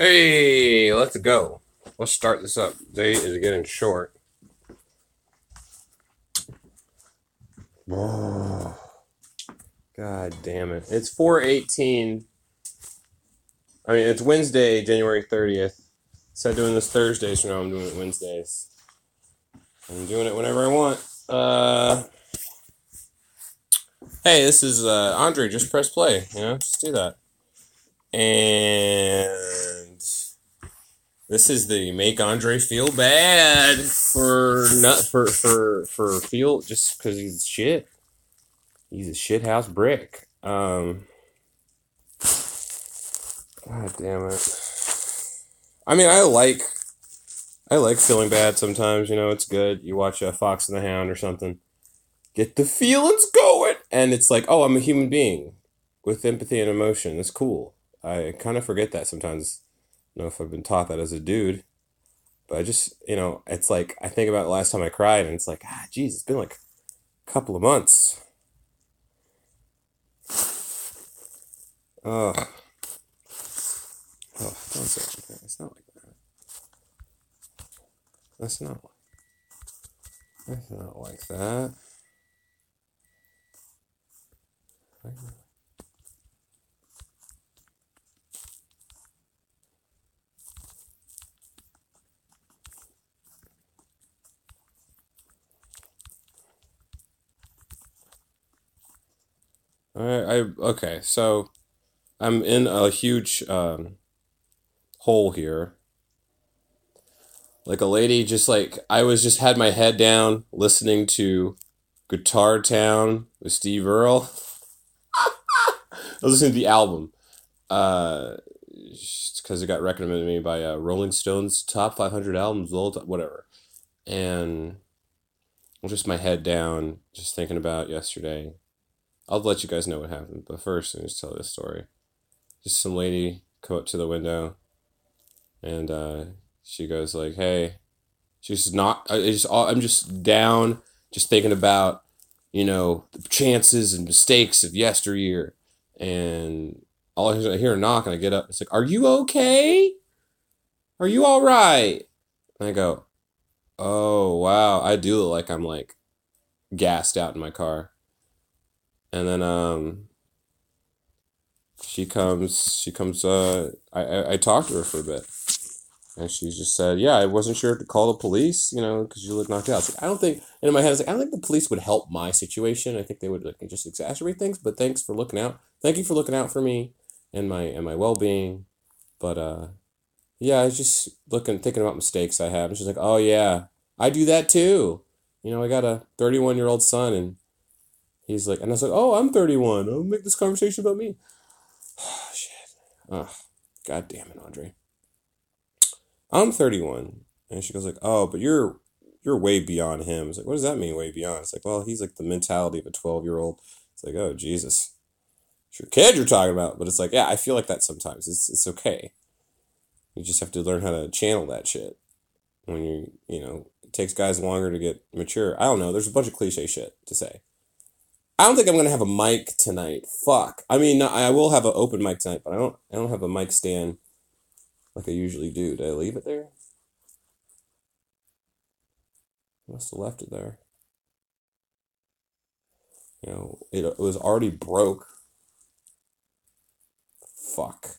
Hey, let's go. Let's start this up. Day is getting short. Oh, God damn it. It's 4:18. I mean, it's Wednesday, January 30th. Instead of doing this Thursdays, so now I'm doing it Wednesdays. I'm doing it whenever I want. Hey, this is Andre. Just press play. Just do that. And this is the make Andre feel bad for not for feel just because he's shit. He's a shithouse brick. God damn it. I mean, I like feeling bad sometimes. It's good. You watch Fox and the Hound or something. Get the feelings going, and it's like, oh, I'm a human being with empathy and emotion. That's cool. I kind of forget that sometimes. I don't know if I've been taught that as a dude, but I just, it's like I think about the last time I cried, and it's like, geez, it's been like a couple of months. Ugh. Oh, don't say anything. It's not like that. That's not. That's not like that. Okay. So I'm in a huge hole here. Like a lady, just like I was just had my head down listening to Guitar Town with Steve Earle. I was listening to the album because it got recommended to me by Rolling Stone's top 500 albums, whatever. And just my head down, just thinking about yesterday. I'll let you guys know what happened, but first, let me just tell this story. Just some lady come up to the window, and she goes like, "Hey," she's not. I'm just down, just thinking about, the chances and mistakes of yesteryear, and I hear a knock, and I get up. It's like, "Are you okay? Are you all right?" And I go, "Oh wow, I do look like I'm like gassed out in my car." And then she comes I talked to her for a bit, and she just said, yeah, I wasn't sure to call the police, because you look knocked out. I don't think, and in my head I was like, I don't think the police would help my situation. I think they would like just exacerbate things, but thanks for looking out. Thank you for looking out for me and my well-being. But yeah, I was just thinking about mistakes I have, and she's like, oh yeah, I do that too. I got a 31-year-old son, and he's like, and I was like, oh, I'm 31. I'll make this conversation about me. Oh, shit. Oh, God damn it, Andre. I'm 31. And she goes like, oh, but you're way beyond him. It's like, what does that mean, way beyond? It's like, well, he's like the mentality of a 12-year-old. It's like, oh, Jesus. It's your kid you're talking about. But it's like, yeah, I feel like that sometimes. It's okay. You just have to learn how to channel that shit. When it takes guys longer to get mature. I don't know. There's a bunch of cliche shit to say. I don't think I'm gonna have a mic tonight. Fuck. I mean, I will have an open mic tonight, but I don't have a mic stand like I usually do. Did I leave it there? I must have left it there. It was already broke. Fuck.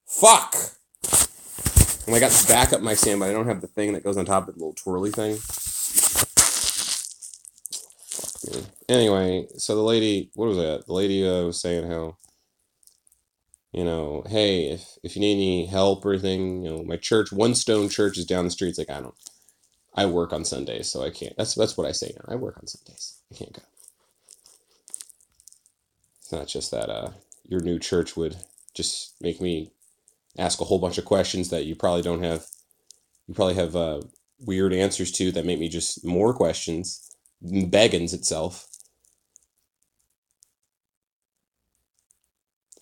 Fuck! And I got the backup mic stand, but I don't have the thing that goes on top of the little twirly thing. Fuck me. Anyway, so the lady, what was that? The lady was saying how, hey, if you need any help or anything, my church, One Stone Church is down the street. It's like, I work on Sundays, so I can't. That's what I say now. I work on Sundays. I can't go. It's not just that your new church would just make me ask a whole bunch of questions that you probably don't have. You probably have weird answers to that make me just more questions. Beggins itself.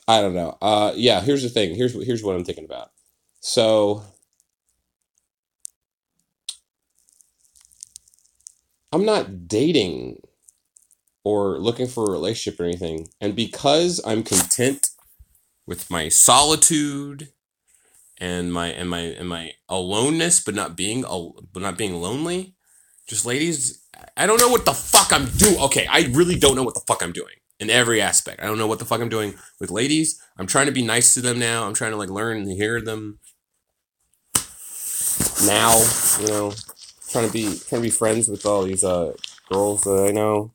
I don't know. Yeah. Here's the thing. Here's what I'm thinking about. So I'm not dating or looking for a relationship or anything, and because I'm content with my solitude and my aloneness, but not being lonely. Just ladies, I don't know what the fuck I'm doing. Okay, I really don't know what the fuck I'm doing in every aspect. I don't know what the fuck I'm doing with ladies. I'm trying to be nice to them now. I'm trying to like learn and hear them now. You know, trying to be friends with all these girls that I know.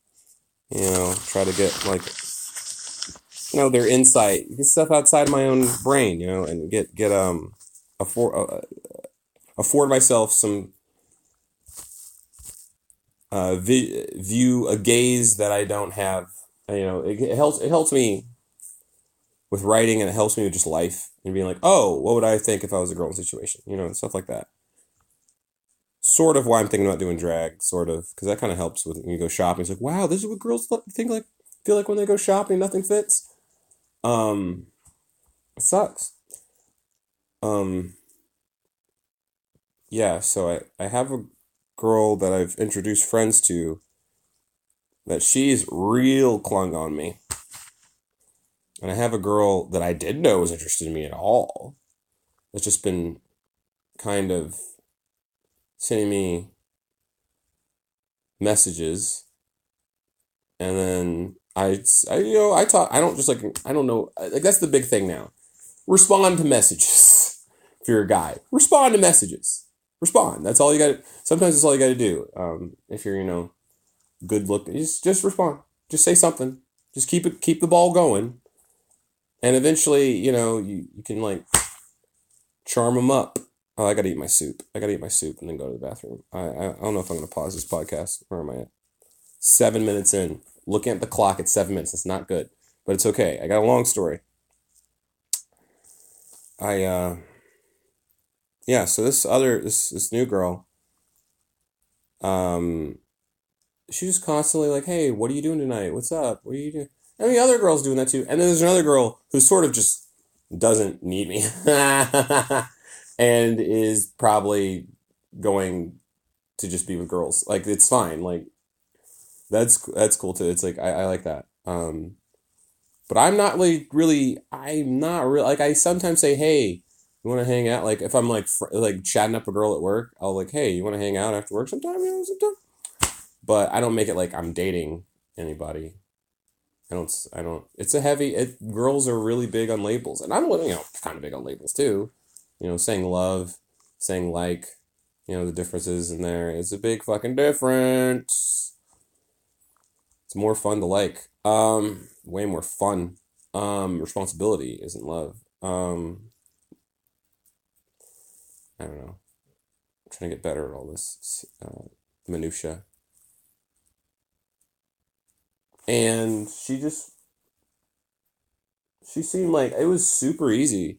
You know, try to get like their insight, get stuff outside my own brain. You know, and get afford afford myself some view a gaze that I don't have. You know, it helps me with writing, and it helps me with just life and being like, oh, what would I think if I was a girl in a situation? You know, and stuff like that. Sort of why I'm thinking about doing drag, sort of, because that kind of helps with when you go shopping. It's like, wow, this is what girls think like, feel like when they go shopping, nothing fits. Um, it sucks. Um, yeah, so I have a girl that I've introduced friends to that she's real clung on me. And I have a girl that I didn't know was interested in me at all. That's just been kind of sending me messages, and then I talk. I don't just like I don't know. Like that's the big thing now. Respond to messages. If you're a guy, respond to messages. Respond. That's all you got. Sometimes that's all you got to do. If you're good looking, just respond. Just say something. Just keep the ball going, and eventually you can like charm them up. Oh, I gotta eat my soup. I gotta eat my soup and then go to the bathroom. I don't know if I'm gonna pause this podcast. Where am I at? 7 minutes in. Looking at the clock at 7 minutes. It's not good, but it's okay. I got a long story. Yeah. So this new girl, um, she's just constantly like, hey, what are you doing tonight? What's up? What are you doing? And the other girl's doing that too. And then there's another girl who sort of just doesn't need me, and is probably going to just be with girls. Like it's fine. Like that's cool too. It's like I like that. But I'm not really like I sometimes say, hey, you want to hang out? Like if I'm like chatting up a girl at work, I'll like, hey, you want to hang out after work sometime? Sometime. But I don't make it like I'm dating anybody. I don't. It's a heavy. Girls are really big on labels, and I'm kind of big on labels too. Saying love, saying like, the differences in there. It's a big fucking difference. It's more fun to like. Way more fun. Responsibility isn't love. I don't know. I'm trying to get better at all this minutia. And she seemed like it was super easy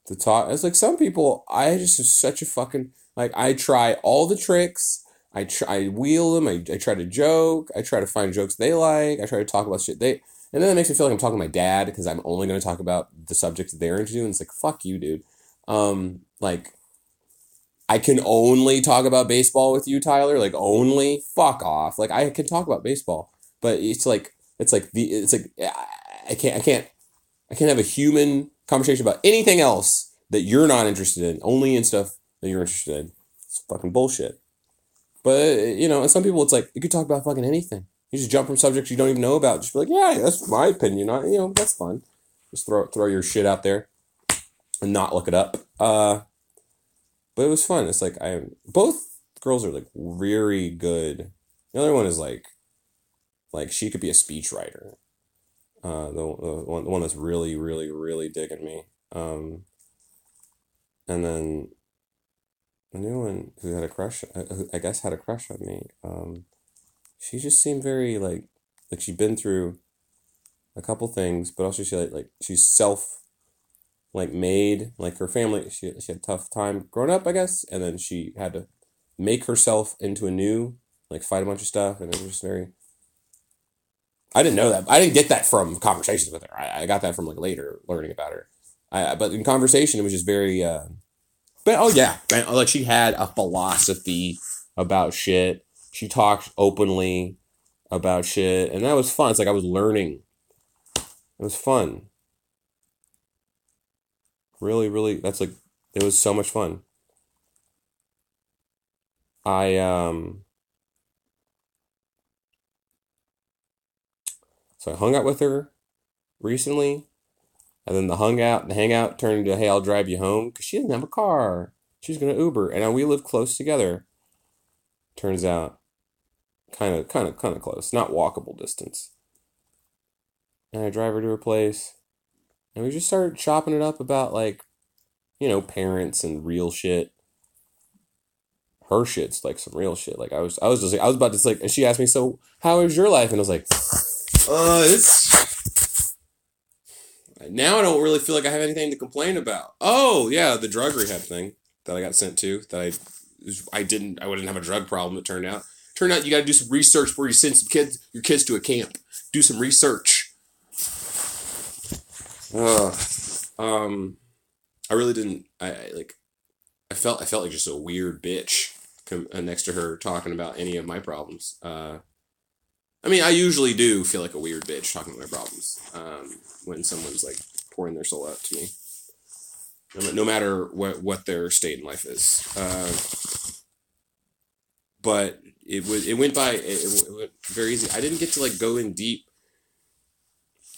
to talk. It's like some people, I just have such a fucking like. I try all the tricks. I wheel them. I try to joke. I try to find jokes they like. I try to talk about shit and then it makes me feel like I'm talking to my dad because I'm only going to talk about the subjects they're into. And it's like, fuck you, dude. Like, I can only talk about baseball with you, Tyler. Like, only fuck off. Like, I can talk about baseball, but I can't have a human conversation about anything else that you're not interested in. Only in stuff that you're interested in. It's fucking bullshit. But and some people, it's like you could talk about fucking anything. You just jump from subjects you don't even know about. Just be like, yeah, that's my opinion. That's fun. Just throw your shit out there and not look it up. But it was fun. It's like both girls are like very good. The other one is like she could be a speechwriter. The one that's really really really digging me. And then the new one who had a crush, who I guess had a crush on me. She just seemed very like she'd been through a couple things, but also she's self made, like her family. She had a tough time growing up, I guess, and then she had to make herself into a new fight a bunch of stuff, and it was just very. I didn't know that. I didn't get that from conversations with her. I got that from later learning about her. But in conversation, it was just very. But oh yeah, like she had a philosophy about shit. She talked openly about shit, and that was fun. It's like I was learning. It was fun. Really, really, that's like It was so much fun. I so I hung out with her recently, and then the hangout turned into, hey, I'll drive you home because she didn't have a car. She's gonna Uber, and we live close together. Turns out, kind of close, not walkable distance. And I drive her to her place, and we just started chopping it up about like, parents and real shit. Her shit's like some real shit. Like I was about to like, and she asked me, so how is your life? And I was like, it's now I don't really feel like I have anything to complain about. Oh yeah, the drug rehab thing that I got sent to I wouldn't have a drug problem. It turned out you got to do some research before you send your kids to a camp. Do some research. I really didn't. I felt like just a weird bitch next to her talking about any of my problems. I mean, I usually do feel like a weird bitch talking about my problems when someone's like pouring their soul out to me, no matter what their state in life is. But it went by it went very easy. I didn't get to like go in deep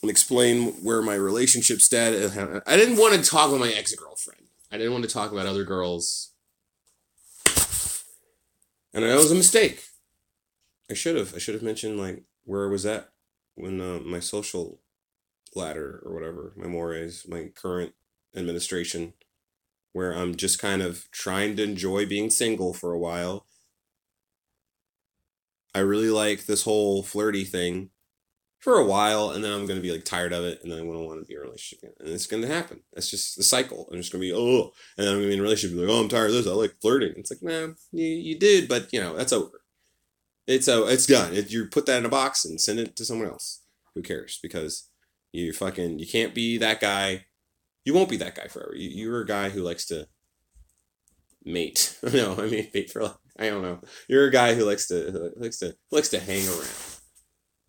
and explain where my relationship status. I didn't want to talk with my ex-girlfriend. I didn't want to talk about other girls, and that was a mistake. I should have mentioned like where I was at when my social ladder or whatever, my mores, my current administration, where I'm just kind of trying to enjoy being single for a while. I really like this whole flirty thing for a while, and then I'm gonna be like tired of it, and then I'm gonna want to be in a relationship again, and it's gonna happen. That's just the cycle. I'm just gonna be and then I'm gonna be in a relationship, and be like, oh, I'm tired of this. I like flirting. It's like, nah, you did, but that's over. It's done. You put that in a box and send it to someone else. Who cares? Because you can't be that guy. You won't be that guy forever. You're a guy who likes to mate. No, I mean mate for I don't know. You're a guy who likes to hang around.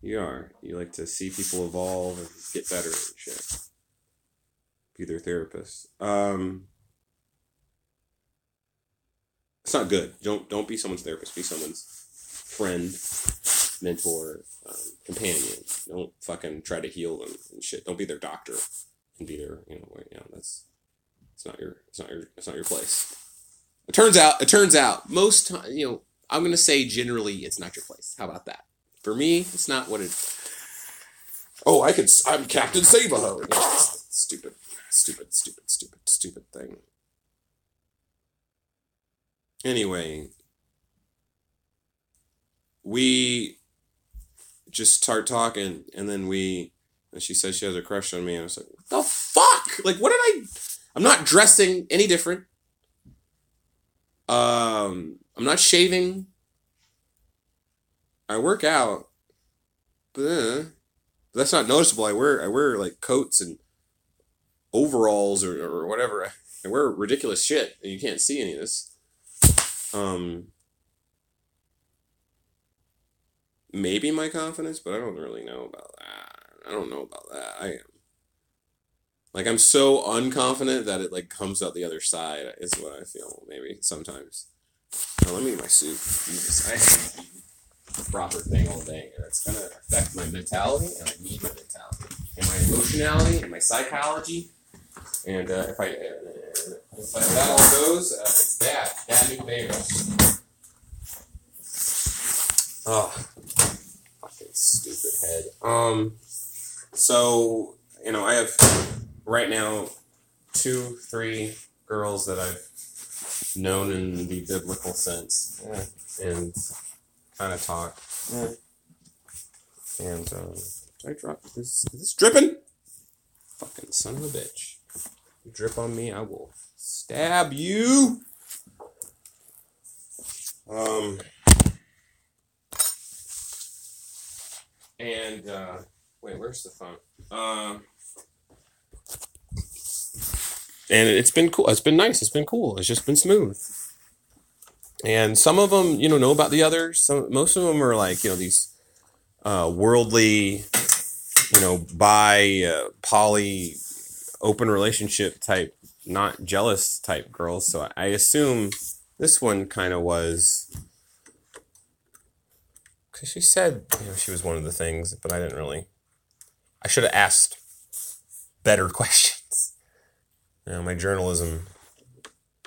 You are. You like to see people evolve and get better and shit. Be their therapist. It's not good. Don't be someone's therapist. Be someone's friend, mentor, companion. Don't fucking try to heal them and shit. Don't be their doctor and be their that's it's not your place. It turns out most time, I'm gonna say generally it's not your place. How about that? For me, it's not what it. Oh, I'm Captain Save-A-Ho. Stupid thing. Anyway, we just start talking, and then she says she has a crush on me, and I was like, what the fuck? Like, what did I'm not dressing any different. I'm not shaving. I work out, but that's not noticeable. I wear like coats and overalls or whatever. I wear ridiculous shit, and you can't see any of this. Maybe my confidence, but I don't really know about that. I don't know about that. I am. Like, I'm so unconfident that it, like, comes out the other side, is what I feel, maybe, sometimes. Now, let me eat my soup. Jesus, I haven't eaten the proper thing all day, and it's going to affect my mentality, and I need my mentality, and my emotionality, and my psychology, and if that all goes, it's bad. Bad new bears. Oh, fucking stupid head. So, I have right now 2-3 girls that I've known in the biblical sense, and kind of talk. And did I drop this? Is this dripping? Fucking son of a bitch! You drip on me, I will stab you. And wait, where's the phone? And it's been cool. It's been nice. It's been cool. It's just been smooth. And some of them, know about the others. Most of them are like, these worldly, bi, poly, open relationship type not jealous type girls, so I assume this one kind of was, because she said, she was one of the things, but I didn't really. I should have asked better questions. My journalism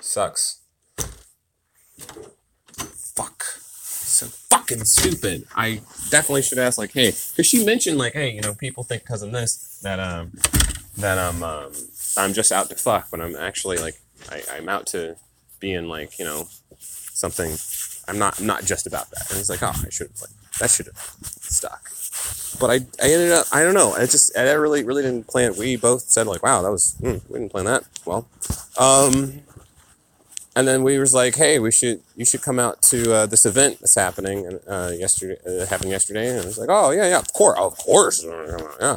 sucks. Fuck. So fucking stupid. I definitely should ask, like, hey, because she mentioned, like, hey, people think because of this that I'm just out to fuck, but I'm actually like I'm out to being like something. I'm not just about that. And he's like, oh, that should have stuck. But I ended up, I don't know. I really didn't plan it. We both said like, wow, that was we didn't plan that well. And then we was like, hey, you should come out to this event that's happening yesterday. Happened yesterday, and I was like, oh yeah, of course, yeah.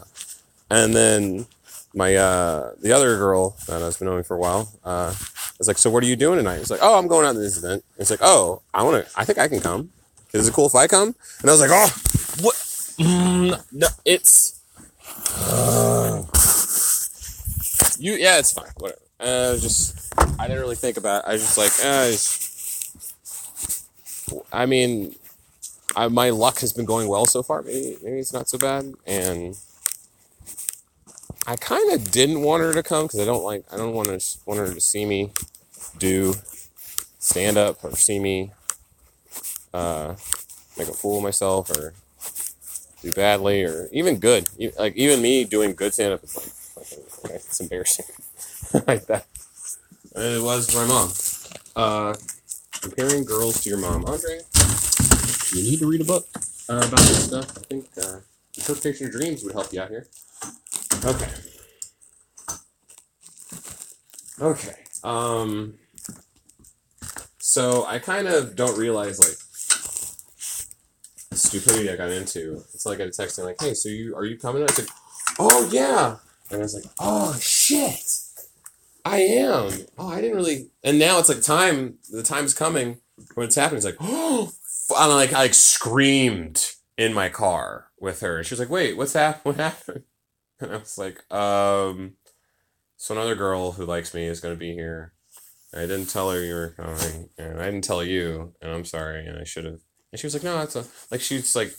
And then the other girl that I've been knowing for a while, was like, so what are you doing tonight? It's like, oh, I'm going out to this event. And it's like, oh, I think I can come. Is it cool if I come? And I was like, oh, what? No, it's yeah, it's fine, whatever. I didn't really think about it. I was just like, I mean, my luck has been going well so far. Maybe it's not so bad. And I kind of didn't want her to come because I don't want her to see me do stand up or see me make a fool of myself or do badly or even good. Like even me doing good stand up is like it's embarrassing. Like that. And it was my mom. Comparing girls to your mom. Andre, you need to read a book about this stuff. I think Interpretation of Dreams would help you out here. Okay. So I kind of don't realize like the stupidity I got into. It's like I get a text saying like, "Hey, so are you coming?" And I was like, "Oh yeah," and I was like, "Oh shit, I am." Oh, I didn't really. And now it's like the time's coming when it's happening. It's like, oh, I screamed in my car with her. She was like, "Wait, what's happened? What happened?" And I was like, so another girl who likes me is going to be here. I didn't tell her you were coming, and I didn't tell you, and I'm sorry, and I should have. And she was like, no, she's like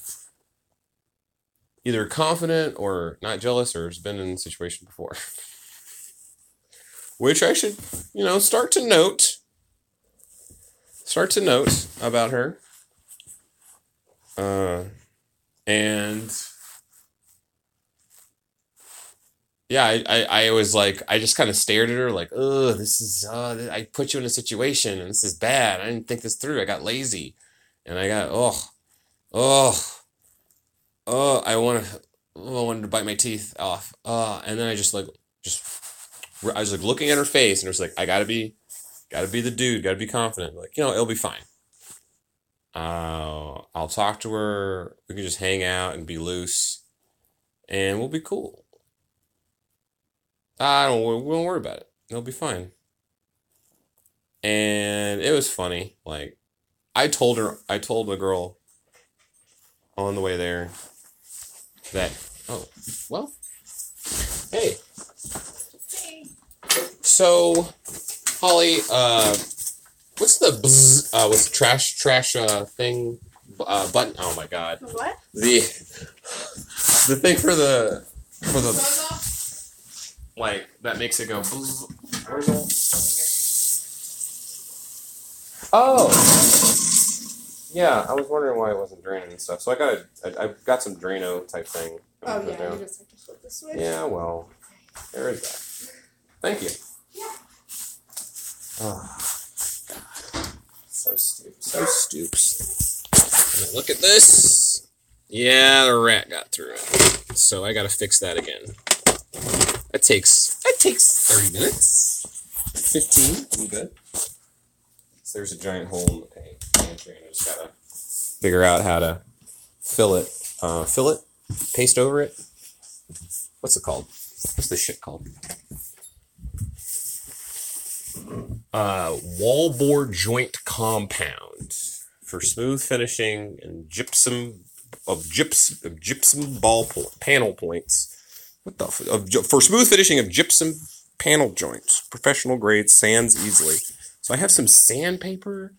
either confident or not jealous or has been in a situation before. Which I should, start to note about her. And yeah, I was like, I just kind of stared at her like, oh, I put you in a situation and this is bad. I didn't think this through. I got lazy. And I got, I wanted to bite my teeth off. And then I I was like looking at her face and I was like, I gotta be the dude, gotta be confident. Like, it'll be fine. I'll talk to her. We can just hang out and be loose and we'll be cool. We won't worry about it. It'll be fine. And it was funny. Like, I told the girl on the way there that, oh, well, hey. So, Holly, what's the trash thing button? Oh my God. What? The thing for the like that makes it go. Where's that? Oh, yeah. I was wondering why it wasn't draining and stuff. So I got some Drano type thing. Oh yeah, you just have to flip the switch. Yeah, well, there is that. Thank you. Yeah. Oh, God. So stoops. Look at this. Yeah, the rat got through it. So I gotta fix that again. That takes 30 minutes. 15, I'm good. So there's a giant hole in the pantry, and I just gotta figure out how to fill it, paste over it. What's it called? What's this shit called? Wallboard joint compound for smooth finishing and gypsum panel points. What the for smooth finishing of gypsum panel joints. Professional grade, sands easily. So I have some sandpaper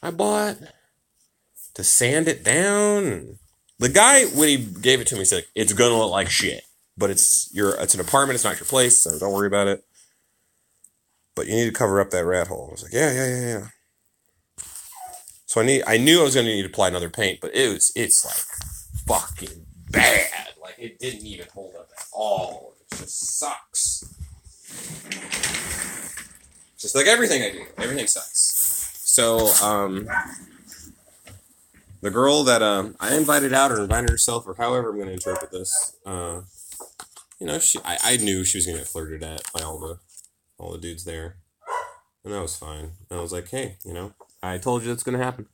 I bought to sand it down. The guy, when he gave it to me, said, it's going to look like shit. But it's an apartment, it's not your place, so don't worry about it. But you need to cover up that rat hole. I was like, yeah. So I knew I was going to need to apply another paint, but it's like fucking bad. Like, it didn't even hold up at all. It just sucks. Just like everything I do. Everything sucks. So, the girl that I invited out, or invited herself, or however I'm going to interpret this, I knew she was going to get flirted at by all the dudes there. And that was fine. And I was like, hey, I told you it's going to happen.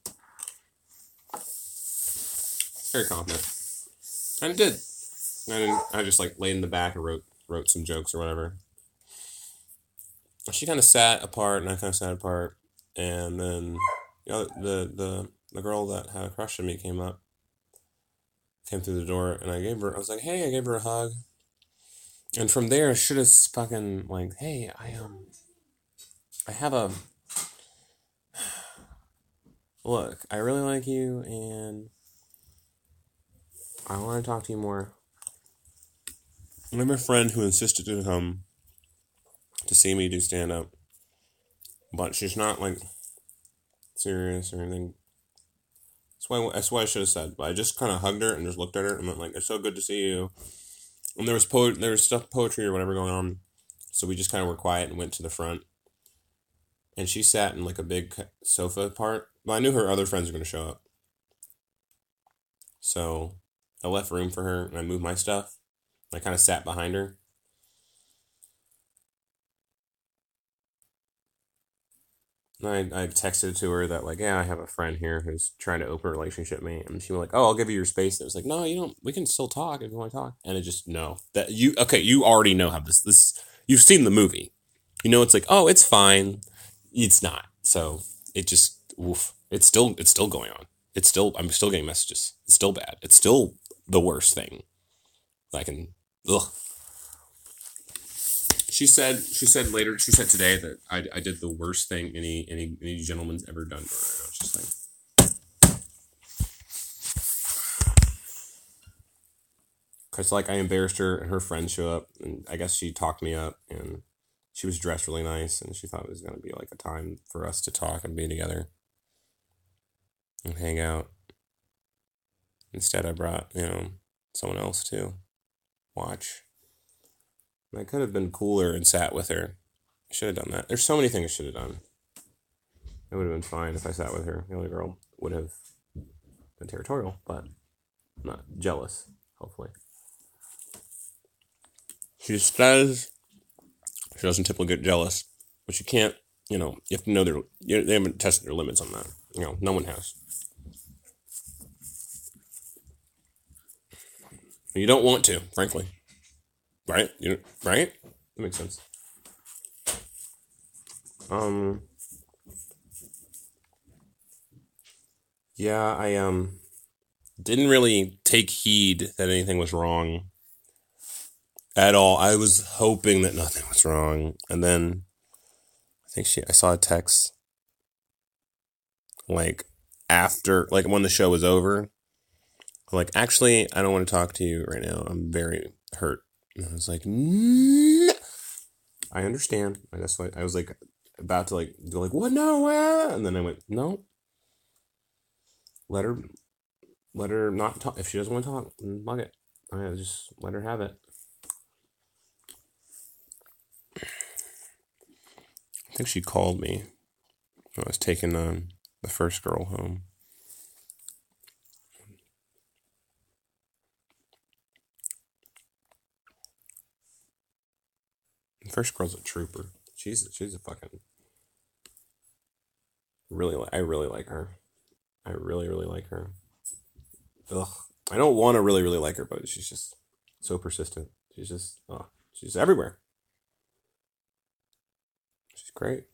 Very confident. And it did. I just like laid in the back and wrote some jokes or whatever. She kind of sat apart, and I kind of sat apart. And then the girl that had a crush on me came through the door, and I gave her a hug. And from there, I should have fucking like, hey, I have a... Look, I really like you, and I want to talk to you more. I have a friend who insisted to come to see me do stand-up, but she's not, like, serious or anything. That's why I should have said, but I just kind of hugged her and just looked at her and went, like, it's so good to see you. And there was poetry or whatever going on, so we just kind of were quiet and went to the front. And she sat in, like, a big sofa part. Well, I knew her other friends were going to show up. So I left room for her, and I moved my stuff. I kind of sat behind her. And I texted to her that, like, yeah, I have a friend here who's trying to open a relationship with me. And she was like, oh, I'll give you your space. And it was like, no, you don't. We can still talk if you want to talk. And it just, no. You already know how this, you've seen the movie. It's like, oh, it's fine. It's not. So it just, oof. It's still going on. I'm still getting messages. It's still bad. It's still the worst thing. Ugh. She said today that I did the worst thing any gentleman's ever done to her. And I was just like, because like I embarrassed her and her friends show up, and I guess she talked me up, and she was dressed really nice, and she thought it was going to be like a time for us to talk and be together and hang out. Instead, I brought, someone else to watch. And I could have been cooler and sat with her. I should have done that. There's so many things I should have done. It would have been fine if I sat with her. The other girl would have been territorial, but not jealous, hopefully. She doesn't typically get jealous, but you can't, you have to know they haven't tested their limits on that. No one has. You don't want to, frankly. Right? Right? That makes sense. Yeah, I didn't really take heed that anything was wrong at all. I was hoping that nothing was wrong, and then I saw a text like after, like when the show was over, like, actually, I don't want to talk to you right now. I'm very hurt. And I was like, no. I understand. That's why I was like about to like go like, what? No, and then I went, no. Let her not talk. If she doesn't want to talk, fuck it. Just let her have it. I think she called me when I was taking the first girl home. The first girl's a trooper. She's a fucking I really like her. I really, really like her. Ugh. I don't want to really, really like her, but she's just so persistent. She's everywhere. She's great.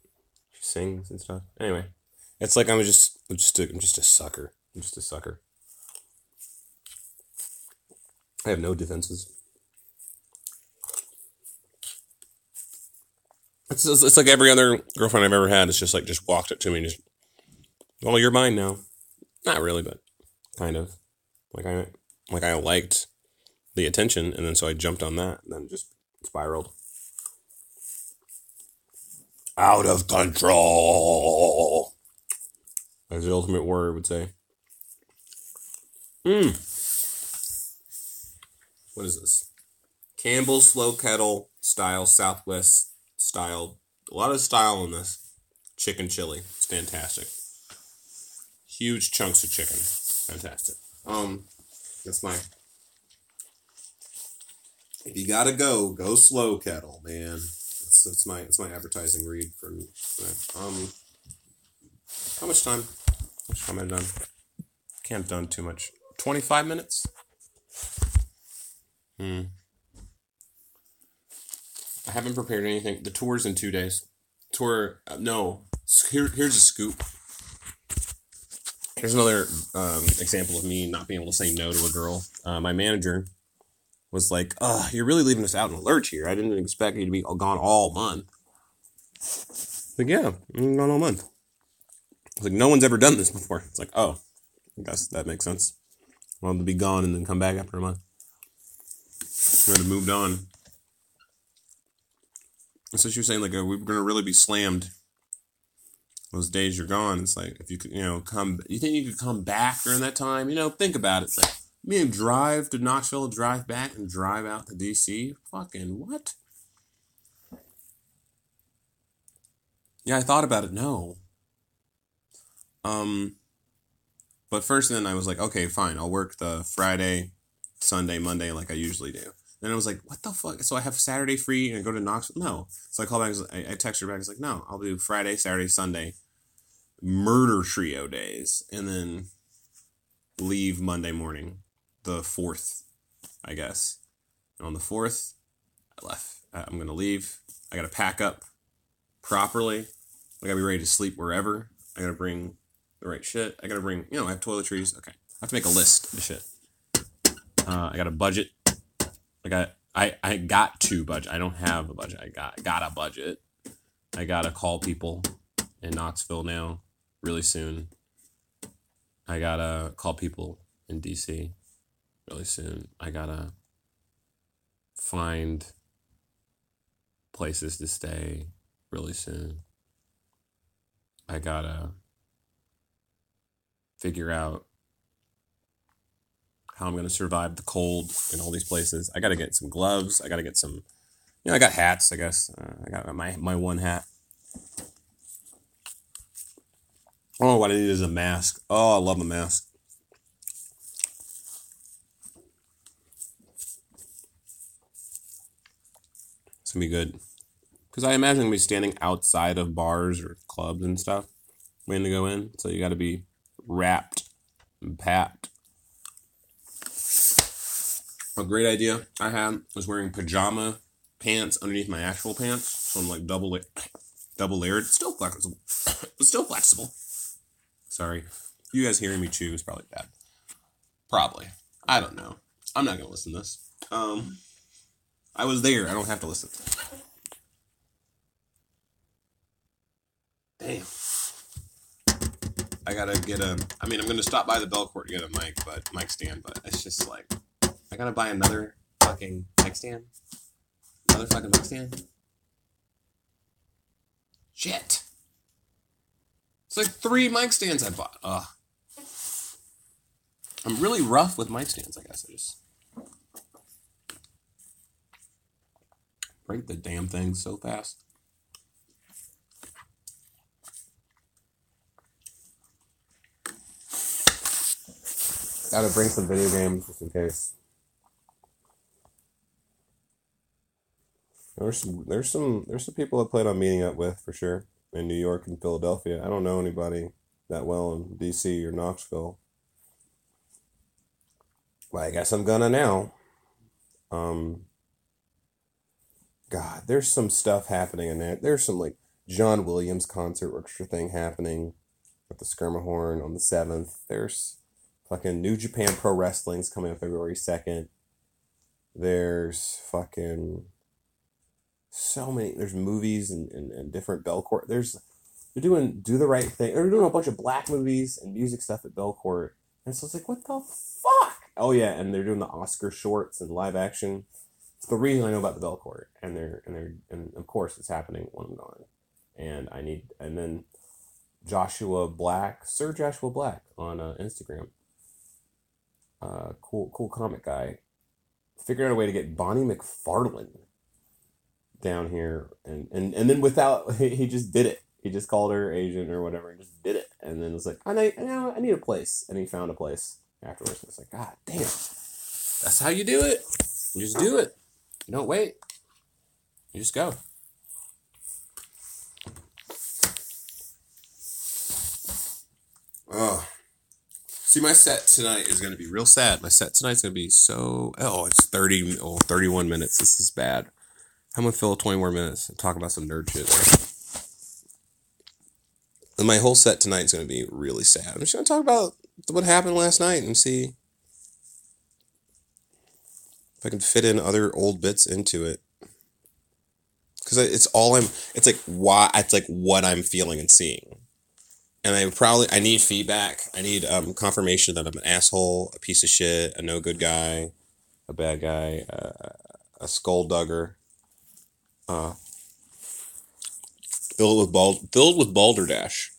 She sings and stuff. Anyway, it's like I'm just a sucker. I'm just a sucker. I have no defenses. It's like every other girlfriend I've ever had. It's just like, just walked up to me and just, well, you're mine now. Not really, but kind of. Like I liked the attention, and then so I jumped on that, and then just spiraled. Out of control, as the Ultimate Warrior would say. What is this? Campbell's Slow Kettle style, Southwest style. A lot of style in this. Chicken chili. It's fantastic. Huge chunks of chicken. Fantastic. That's my... If you gotta go Slow Kettle, man. It's my advertising read for how much time? How much time have I done? Can't have done too much. 25 minutes? I haven't prepared anything. The tour's in 2 days. No. Here's a scoop. Here's another example of me not being able to say no to a girl. My manager was like, you're really leaving us out in the lurch here. I didn't expect you to be gone all month. Like, yeah, I'm gone all month. It's like, no one's ever done this before. It's like, oh, I guess that makes sense. I wanted to be gone and then come back after a month. I would have moved on. And so she was saying, like, we're going to really be slammed those days you're gone. It's like, if you could, you think you could come back during that time? Think about it. It's like, me and drive to Knoxville, drive back, and drive out to DC? Fucking what? Yeah, I thought about it. No. But first then I was like, okay, fine. I'll work the Friday, Sunday, Monday like I usually do. Then I was like, what the fuck? So I have Saturday free and I go to Knoxville? No. So I call back. I text her back. I was like, no, I'll do Friday, Saturday, Sunday. Murder trio days. And then leave Monday morning. The 4th, I guess. And on the 4th, I left. I'm going to leave. I got to pack up properly. I got to be ready to sleep wherever. I got to bring the right shit. I got to bring, I have toiletries. Okay. I have to make a list of shit. I got a budget. I got to budget. I don't have a budget. I got a budget. I got to call people in Knoxville now really soon. I got to call people in DC really soon. I gotta find places to stay really soon. I gotta figure out how I'm gonna survive the cold in all these places. I gotta get some gloves. I gotta get some, I got hats, I guess. I got my one hat. Oh, what I need is a mask. Oh, I love a mask. It's gonna be good. Because I imagine I'm gonna be standing outside of bars or clubs and stuff waiting to go in. So you gotta be wrapped and packed. A great idea I had was wearing pajama pants underneath my actual pants. So I'm like double layered. Still flexible. Still flexible. Sorry. You guys hearing me chew is probably bad. Probably. I don't know. I'm not gonna listen to this. I was there. I don't have to listen. Damn. I gotta get I'm gonna stop by the Belcourt to get a mic stand, but it's just like, I gotta buy another fucking mic stand. Another fucking mic stand. Shit. It's like 3 mic stands I bought. Ugh. I'm really rough with mic stands, I guess. I just break the damn thing so fast. Gotta bring some video games just in case. There's some people I plan on meeting up with for sure in New York and Philadelphia. I don't know anybody that well in DC or Knoxville. Well, I guess I'm gonna now. God, there's some stuff happening in there. There's some like John Williams concert orchestra thing happening at the Skirmahorn on the 7th. There's fucking New Japan Pro Wrestling's coming up February 2nd. There's fucking so many. There's movies and different Belcourt. They're doing Do the Right Thing. They're doing a bunch of black movies and music stuff at Belcourt. And so it's like, what the fuck? Oh yeah, and they're doing the Oscar shorts and live action. It's the reason I know about the Belcourt, and of course it's happening when I'm gone. And then Joshua Black, Sir Joshua Black on Instagram. Cool comic guy. Figured out a way to get Bonnie McFarlane down here, and then without, he just did it. He just called her agent or whatever and just did it. And then it's like, I need a place. And he found a place afterwards. And it's like, God damn. That's how you do it. You just do it. You don't wait. You just go. Oh. See, my set tonight is going to be real sad. My set tonight's going to be it's 31 minutes. This is bad. I'm going to fill 20 more minutes and talk about some nerd shit. And my whole set tonight's going to be really sad. I'm just going to talk about what happened last night and see if I can fit in other old bits into it. Because it's like what I'm feeling and seeing. And I need feedback. I need confirmation that I'm an asshole, a piece of shit, a no good guy, a bad guy, a skulldugger, filled with balderdash.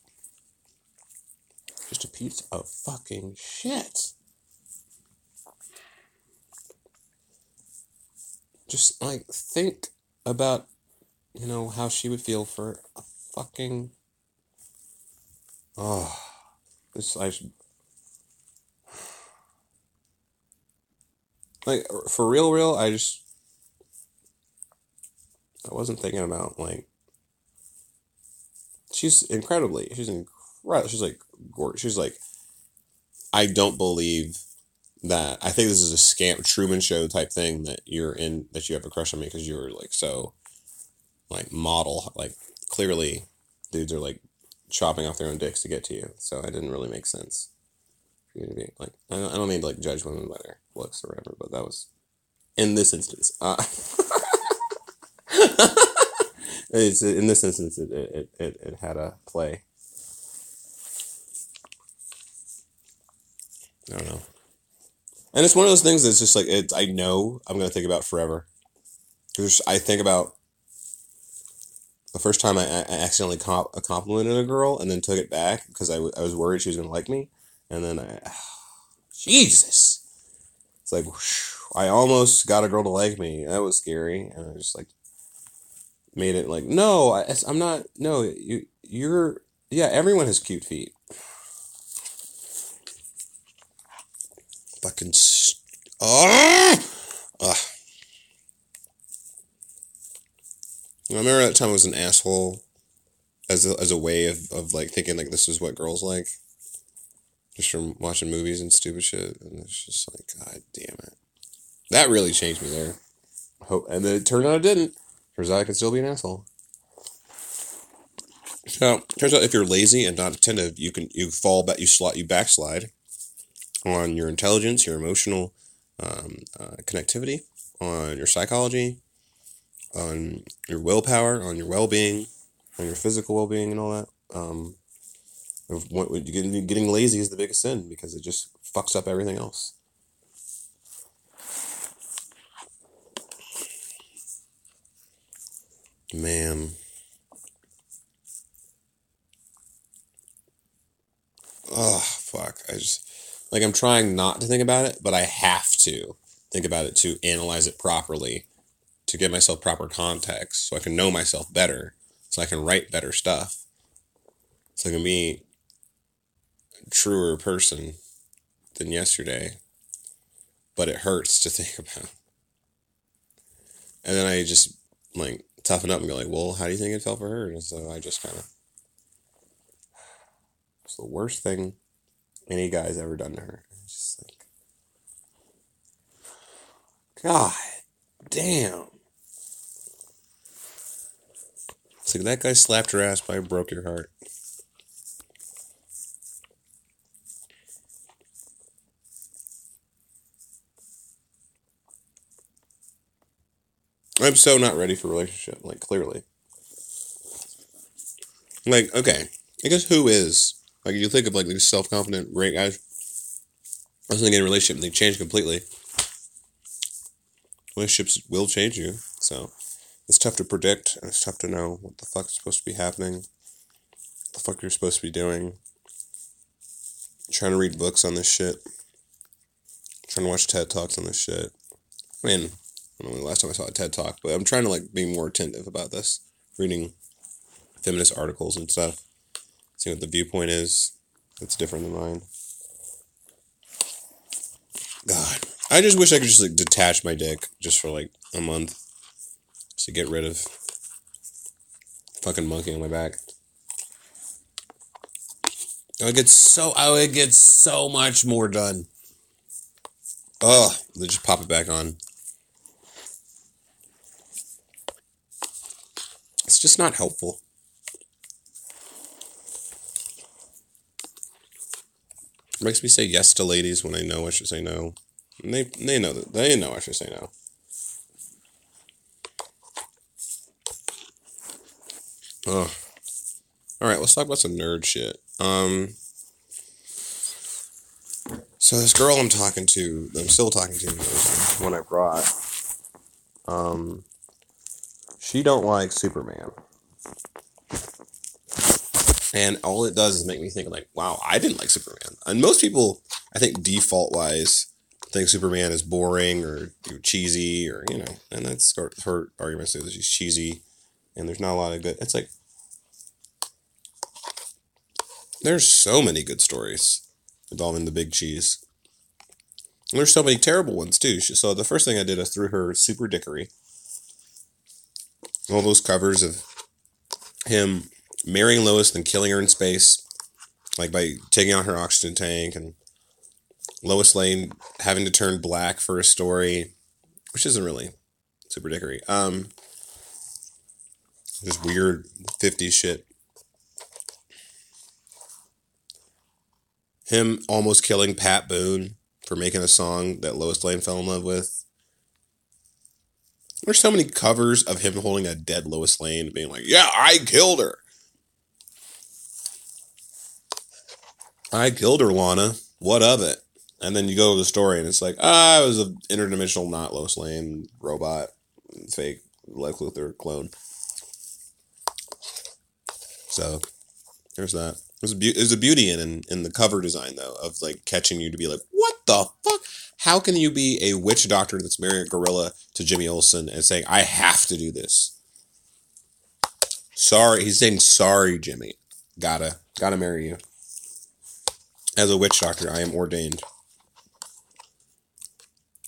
Just a piece of fucking shit. Just like think about, how she would feel for a fucking. Oh, like, for real, I wasn't thinking about, like, she's incredible, she's like, gorgeous, she's like, I don't believe that, I think this is a scam, Truman Show type thing that you're in, that you have a crush on me because you're, like, so, like, model, like, clearly, dudes are, like, chopping off their own dicks to get to you, so it didn't really make sense for you to be like, I don't mean to like judge women by their looks or whatever, but that was in this instance. In this instance, it had a play. I don't know, and it's one of those things that's just like I know I'm gonna think about forever, because I think about the first time I accidentally complimented a girl and then took it back because I was worried she was going to like me. And then Jesus. It's like, I almost got a girl to like me. That was scary. And I just like made it like, no, I'm not, no, you're, yeah, everyone has cute feet. Fucking, I remember that time I was an asshole as a way of like thinking like this is what girls like, just from watching movies and stupid shit, and it's just like, God damn it, that really changed me there. And then it turned out it didn't. Turns out I can still be an asshole. So turns out if you're lazy and not attentive, you backslide on your intelligence, your emotional connectivity, on your psychology, on your willpower, on your well-being, on your physical well-being and all that. Getting lazy is the biggest sin because it just fucks up everything else. Man. Oh, fuck. I'm trying not to think about it, but I have to think about it to analyze it properly, to give myself proper context so I can know myself better, so I can write better stuff, so I can be a truer person than yesterday. But it hurts to think about. And then I just like toughen up and go like, well, how do you think it felt for her? And so I just kind of, it's the worst thing any guy's ever done to her. It's just like, God damn. It's like, that guy slapped her ass, but I broke your heart. I'm so not ready for a relationship, like, clearly. Like, okay, I guess who is? Like, you think of, like, these self-confident, great guys. I was thinking in a relationship, and they change completely. Relationships will change you, so it's tough to predict, and it's tough to know what the fuck is supposed to be happening, what the fuck you're supposed to be doing. I'm trying to read books on this shit. I'm trying to watch TED Talks on this shit. I mean, I don't know the last time I saw a TED Talk, but I'm trying to, like, be more attentive about this. Reading feminist articles and stuff. Seeing what the viewpoint is that's different than mine. God. I just wish I could just, like, detach my dick just for, like, a month. Just to get rid of fucking monkey on my back. I would get so much more done. Oh, they just pop it back on. It's just not helpful. It makes me say yes to ladies when I know I should say no. And they know that they know I should say no. Oh. Alright, let's talk about some nerd shit. So this girl I'm still talking to, the one I brought, she don't like Superman. And all it does is make me think, like, wow, I didn't like Superman. And most people, I think, default-wise, think Superman is boring or cheesy or, you know, and that's her argument, is that she's cheesy and there's not a lot of good. It's like, there's so many good stories involving the big cheese. And there's so many terrible ones, too. So the first thing I did, I threw her Super Dickory. All those covers of him marrying Lois and killing her in space, like by taking out her oxygen tank, and Lois Lane having to turn black for a story, which isn't really Super Dickory. Just weird 50s shit. Him almost killing Pat Boone for making a song that Lois Lane fell in love with. There's so many covers of him holding a dead Lois Lane being like, yeah, I killed her. I killed her, Lana. What of it? And then you go to the story and it's like, it was an interdimensional, not Lois Lane, robot, fake Lex Luthor clone. So, there's that. There's a beauty in the cover design, though, of, like, catching you to be like, what the fuck? How can you be a witch doctor that's marrying a gorilla to Jimmy Olsen and saying, I have to do this? Sorry. He's saying, sorry, Jimmy. Gotta marry you. As a witch doctor, I am ordained.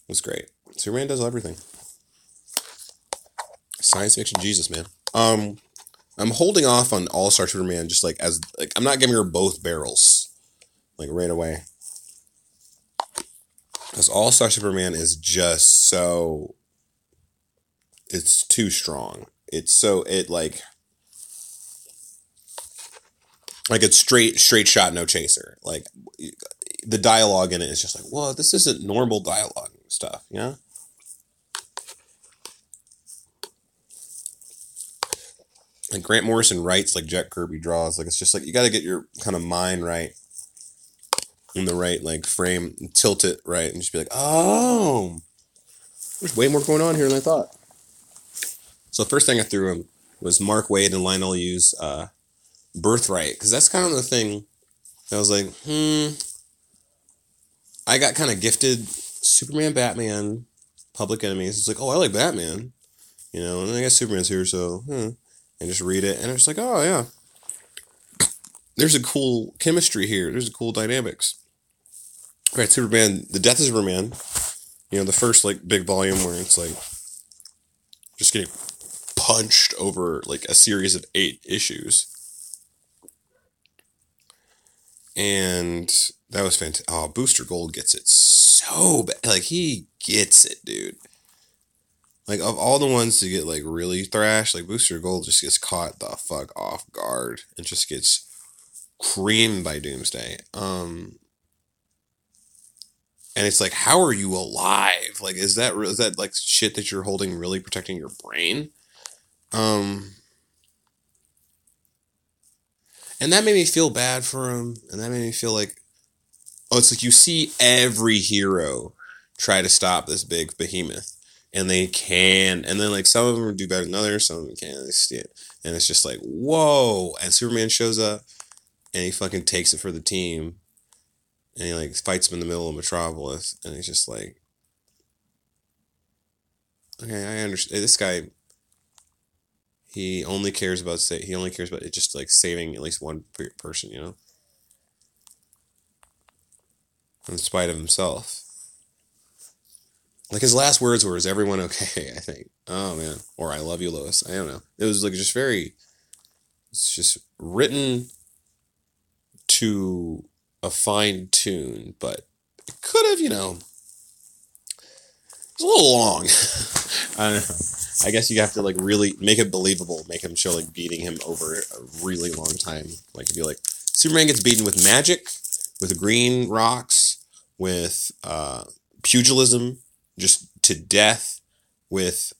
It's great. Superman does everything. Science fiction Jesus, man. I'm holding off on All-Star Superman just like I'm not giving her both barrels like right away. Because All-Star Superman is just so, it's too strong. It's straight shot, no chaser. Like, the dialogue in it is just like, well, this isn't normal dialogue stuff, you know? Like, Grant Morrison writes like Jack Kirby draws. Like, it's just like, you gotta get your kind of mind right, in the right, like, frame, and tilt it right, and just be like, oh, there's way more going on here than I thought. So the first thing I threw him was Mark Waid and Lionel Yu's Birthright, because that's kind of the thing that I was like, I got kind of gifted Superman, Batman, Public Enemies. It's like, oh, I like Batman, you know, and I guess Superman's here, so, and just read it, and it's like, oh, yeah, there's a cool chemistry here, there's a cool dynamics. Right, Superman, The Death of Superman, you know, the first, like, big volume where it's, like, just getting punched over, like, a series of 8 issues. And that was fantastic. Oh, Booster Gold gets it so bad. Like, he gets it, dude. Like, of all the ones to get, like, really thrashed, like, Booster Gold just gets caught the fuck off guard and just gets creamed by Doomsday. And it's like, how are you alive? Like, is that like shit that you're holding really protecting your brain? And that made me feel bad for him. And that made me feel like, oh, it's like you see every hero try to stop this big behemoth. And they can. And then, like, some of them do better than others. Some of them can't. They see it. And it's just like, whoa. And Superman shows up. And he fucking takes it for the team. And he, like, fights him in the middle of Metropolis. And he's just like, okay, I understand. This guy, he only cares about it just, like, saving at least one person, you know? In spite of himself. Like, his last words were, "Is everyone okay?" I think. Oh, man. Or, "I love you, Lois." I don't know. It was, like, just it's just written to a fine tune, but it could have, it's a little long. I don't know. I guess you have to, like, really make it believable. Make him show, like, beating him over a really long time. Like, it'd be like, Superman gets beaten with magic, with green rocks, with pugilism, just to death, with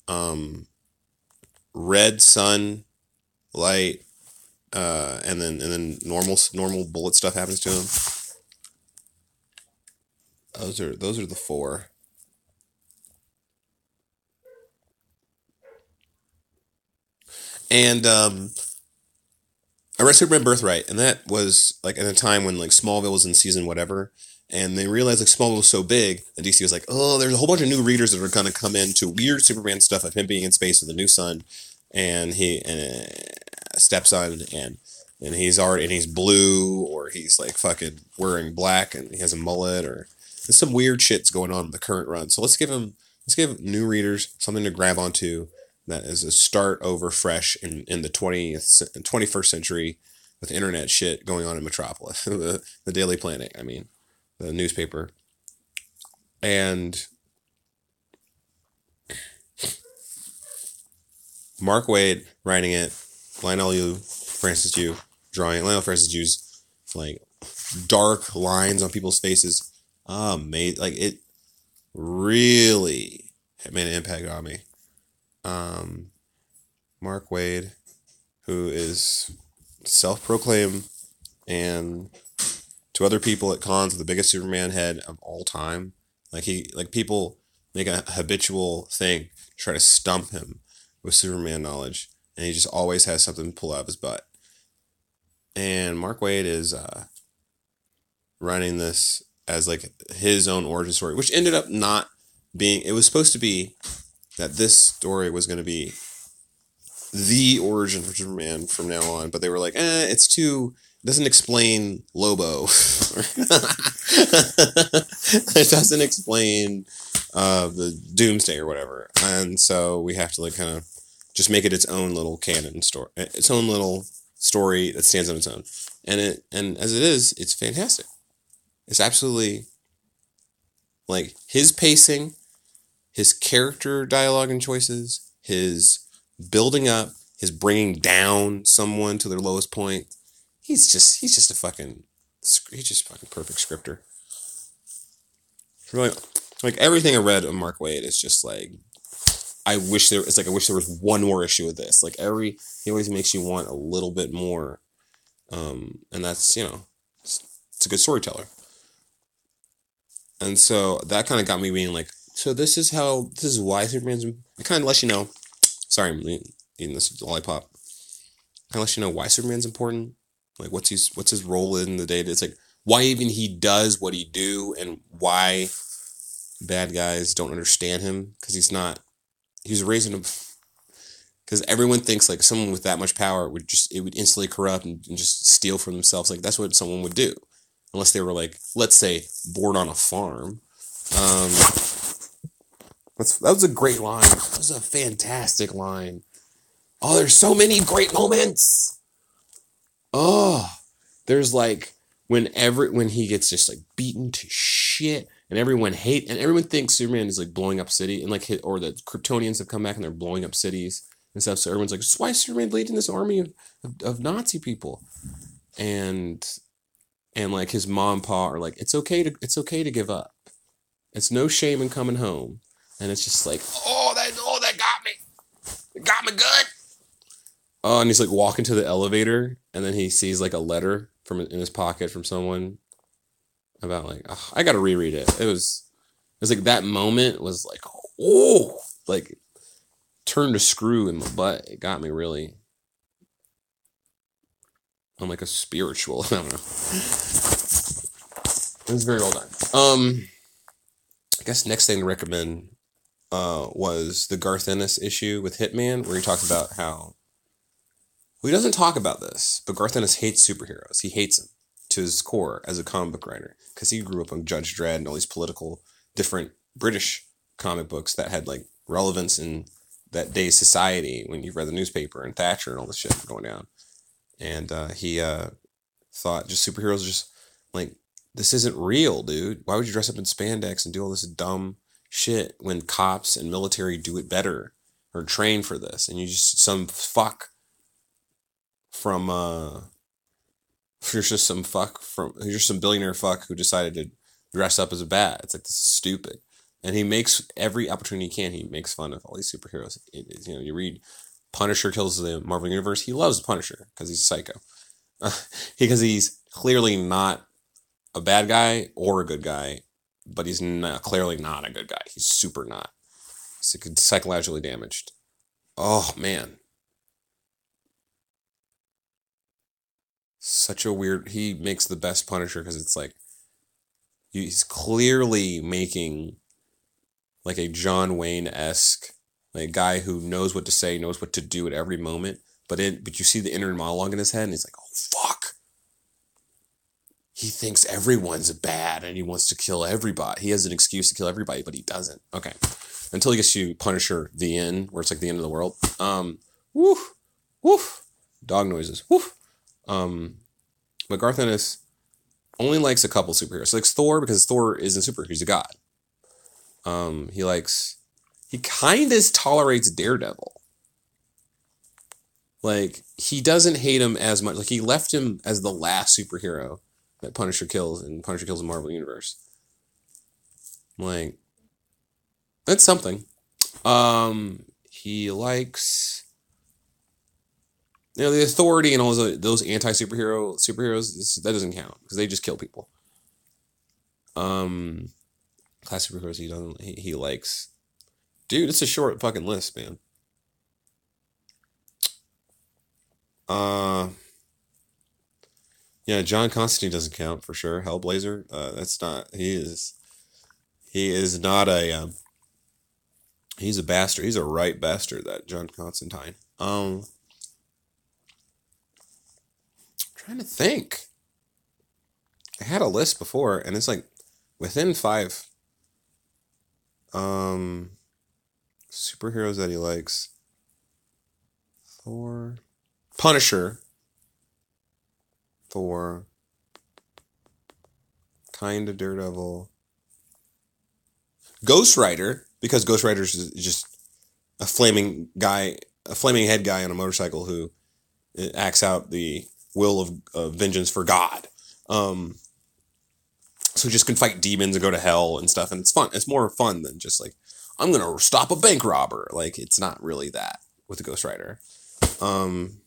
red sun light, and then normal bullet stuff happens to him. Those are the four. And I read Superman Birthright, and that was like at a time when like Smallville was in season whatever, and they realized like Smallville was so big, and DC was like, oh, there's a whole bunch of new readers that are gonna come into weird Superman stuff of him being in space with a new son, and stepson, and he's blue, or he's like fucking wearing black, and he has a mullet, or there's some weird shit's going on in the current run. So let's give new readers something to grab onto that is a start over fresh in the 21st century with internet shit going on in Metropolis, the Daily Planet, I mean, the newspaper. And Mark Waid writing it, Lionel Francis Yu drawing it. Lionel Francis Yu's like dark lines on people's faces. Made like it really made an impact on me. Mark Waid, who is self-proclaimed and to other people at cons the biggest Superman head of all time. Like people make a habitual thing to try to stump him with Superman knowledge, and he just always has something to pull out of his butt. And Mark Waid is running this as like his own origin story, which ended up not being. It was supposed to be that this story was going to be the origin for Superman from now on, but they were like, it doesn't explain Lobo. It doesn't explain the Doomsday or whatever. And so we have to like kind of just make it its own little canon story, its own little story that stands on its own. And as it is, it's fantastic. It's absolutely like his pacing, his character dialogue and choices, his building up, his bringing down someone to their lowest point. He's just fucking perfect scripter. Really, like everything I read of Mark Waid is just like, I wish there was one more issue of this. Like he always makes you want a little bit more. And that's, it's a good storyteller. And so that kind of got me being like, so this is why Superman's, it kind of lets you know, sorry, I'm eating this lollipop. Kind of lets you know why Superman's important. Like what's his role in the day. It's like why even he does what he do and why bad guys don't understand him. Cause he's raising him. Cause everyone thinks like someone with that much power would instantly corrupt and just steal for themselves. Like that's what someone would do. Unless they were like, let's say, born on a farm. That was a great line. That was a fantastic line. Oh, there's so many great moments. Oh, there's like when he gets just like beaten to shit, and everyone thinks Superman is like blowing up city, and like or the Kryptonians have come back and they're blowing up cities and stuff. So everyone's like, why is Superman leading this army of Nazi people? And like his mom and pa are like, it's okay to give up. It's no shame in coming home. And it's just like, oh, that got me. It got me good. Oh, and he's like walking to the elevator, and then he sees like a letter in his pocket from someone about like, oh, I gotta reread it. It was like that moment was like, oh, like turned a screw in my butt. It got me really. I'm like a spiritual. I don't know. It was very well done. I guess next thing to recommend was the Garth Ennis issue with Hitman, where he talks about how he doesn't talk about this, but Garth Ennis hates superheroes. He hates them to his core as a comic book writer because he grew up on Judge Dredd and all these political, different British comic books that had like relevance in that day's society when you read the newspaper and Thatcher and all this shit going down. And he thought just superheroes just like, this isn't real, dude. Why would you dress up in spandex and do all this dumb shit when cops and military do it better or train for this? And you just some fuck from you're just some billionaire fuck who decided to dress up as a bat. It's like, this is stupid. And he makes every opportunity he can. He makes fun of all these superheroes. You read Punisher kills the Marvel Universe. He loves Punisher because he's a psycho. Because he's clearly not a bad guy or a good guy, but he's clearly not a good guy. He's super not. He's psychologically damaged. Oh, man. Such a weird... He makes the best Punisher because it's like... He's clearly making like a John Wayne-esque, like a guy who knows what to say, knows what to do at every moment, but you see the inner monologue in his head, and he's like, oh, fuck. He thinks everyone's bad, and he wants to kill everybody. He has an excuse to kill everybody, but he doesn't. Okay. Until he gets to Punisher, the end, where it's like the end of the world. Woof. Woof. Dog noises. Woof. But Garth Ennis only likes a couple superheroes. He likes Thor because Thor isn't a superhero. He's a god. He kind of tolerates Daredevil. Like, he doesn't hate him as much. Like, he left him as the last superhero that Punisher kills, and Punisher kills the Marvel Universe. Like, that's something. He likes, the Authority and all those superheroes. That doesn't count because they just kill people. Class superheroes he likes. Dude, it's a short fucking list, man. Yeah, John Constantine doesn't count for sure. Hellblazer, that's not. He is not a. He's a bastard. He's a right bastard. That John Constantine. Trying to think. I had a list before, and it's like within 5. Superheroes that he likes. Thor. Punisher. Thor. Kind of Daredevil. Ghost Rider, because Ghost Rider is just a flaming head guy on a motorcycle who acts out the will of vengeance for God. So he just can fight demons and go to hell and stuff, and it's fun. It's more fun than just like, I'm gonna stop a bank robber. Like, it's not really that with the Ghost Rider. And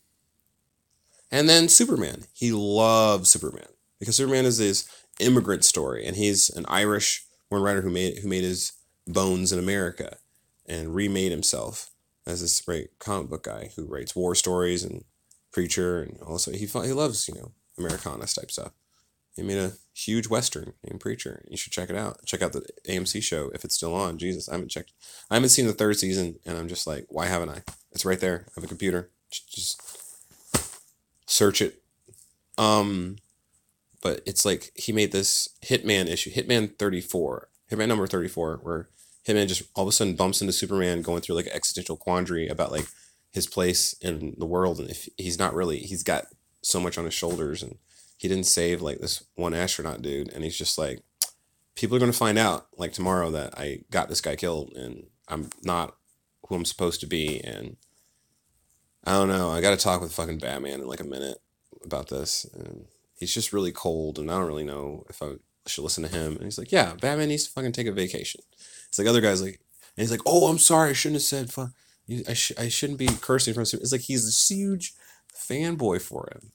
then Superman. He loves Superman because Superman is his immigrant story, and he's an Irish born writer who made his bones in America and remade himself as this great comic book guy who writes war stories and Preacher, and also he loves Americana type stuff. He made a huge Western named Preacher. You should check it out. Check out the AMC show if it's still on. Jesus, I haven't seen the 3rd season, and I'm just like, why haven't I? It's right there. I have a computer. Just search it. But it's like he made this Hitman issue, Hitman number 34, where Hitman just all of a sudden bumps into Superman going through like an existential quandary about like his place in the world, and if he's got so much on his shoulders, and he didn't save like this one astronaut dude, and he's just like, people are going to find out like tomorrow that I got this guy killed, and I'm not who I'm supposed to be, and I don't know. I got to talk with fucking Batman in like a minute about this, and he's just really cold, and I don't really know if I should listen to him. And he's like, yeah, Batman needs to fucking take a vacation. It's like other guys like, and he's like, oh, I'm sorry, I shouldn't have said fun. I shouldn't be cursing from. It's like he's this huge fanboy for him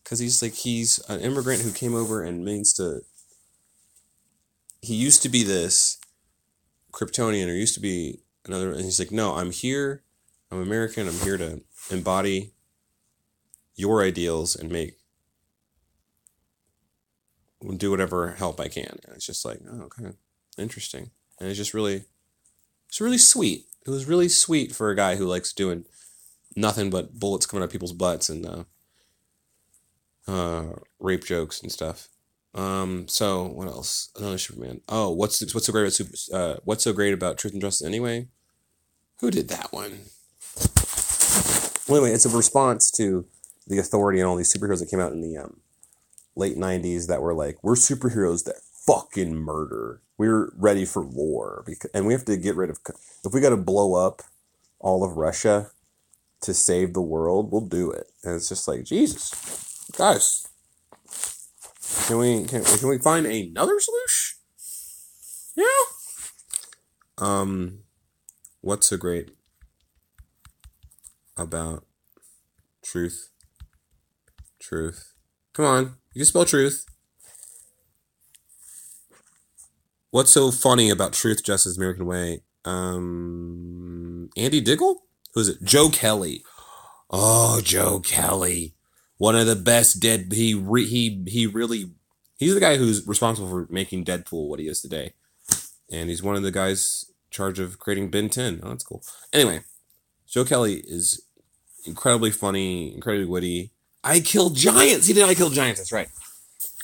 because he's an immigrant who came over and means to. He used to be this Kryptonian, or used to be another, and he's like, no, I'm here. I'm American. I'm here to embody your ideals and do whatever help I can. And it's just like, oh, kind of interesting. And it's really sweet. It was really sweet for a guy who likes doing nothing but bullets coming out of people's butts and rape jokes and stuff. So what else? Another Superman. Oh, what's so great about Truth and Justice anyway? Who did that one? Well, anyway, it's a response to the Authority and all these superheroes that came out in the late 90s that were like, we're superheroes that fucking murder. We're ready for war. And we have to get rid of... If we got to blow up all of Russia to save the world, we'll do it. And it's just like, Jesus. Guys. Can we find another solution? Yeah. What's so great about truth? Come on, you can spell truth. What's so funny about Truth, Justice, American Way? Andy Diggle? Who's it? Joe Kelly. Oh, Joe Kelly. One of the best he's the guy who's responsible for making Deadpool what he is today. And he's one of the guys in charge of creating Ben 10. Oh, that's cool. Anyway, Joe Kelly is incredibly funny, incredibly witty. I Kill Giants. He did I Kill Giants. That's right.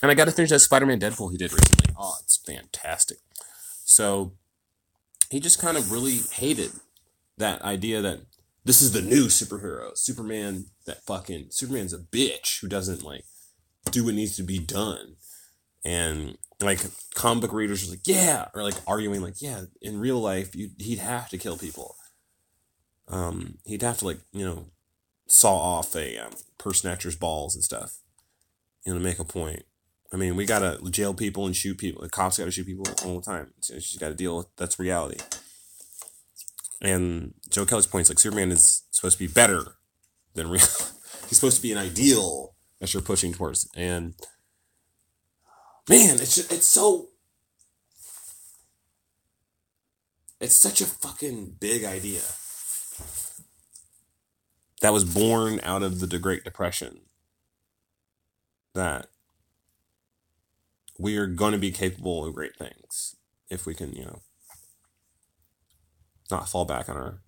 And I got to finish that Spider-Man Deadpool he did recently. Oh, it's fantastic. So he just kind of really hated that idea that this is the new superhero. Superman's a bitch who doesn't like do what needs to be done. And like comic book readers are like, yeah, or like arguing like, yeah, in real life he'd have to kill people. He'd have to like, saw off a purse snatcher's balls and stuff, to make a point. I mean, we gotta jail people and shoot people. The cops gotta shoot people all the time. So you just gotta deal with that's reality. And Joe Kelly's point is like Superman is supposed to be better than real. He's supposed to be an ideal that you're pushing towards. And man, it's such a fucking big idea that was born out of the Great Depression. That we are going to be capable of great things if we can, not fall back on our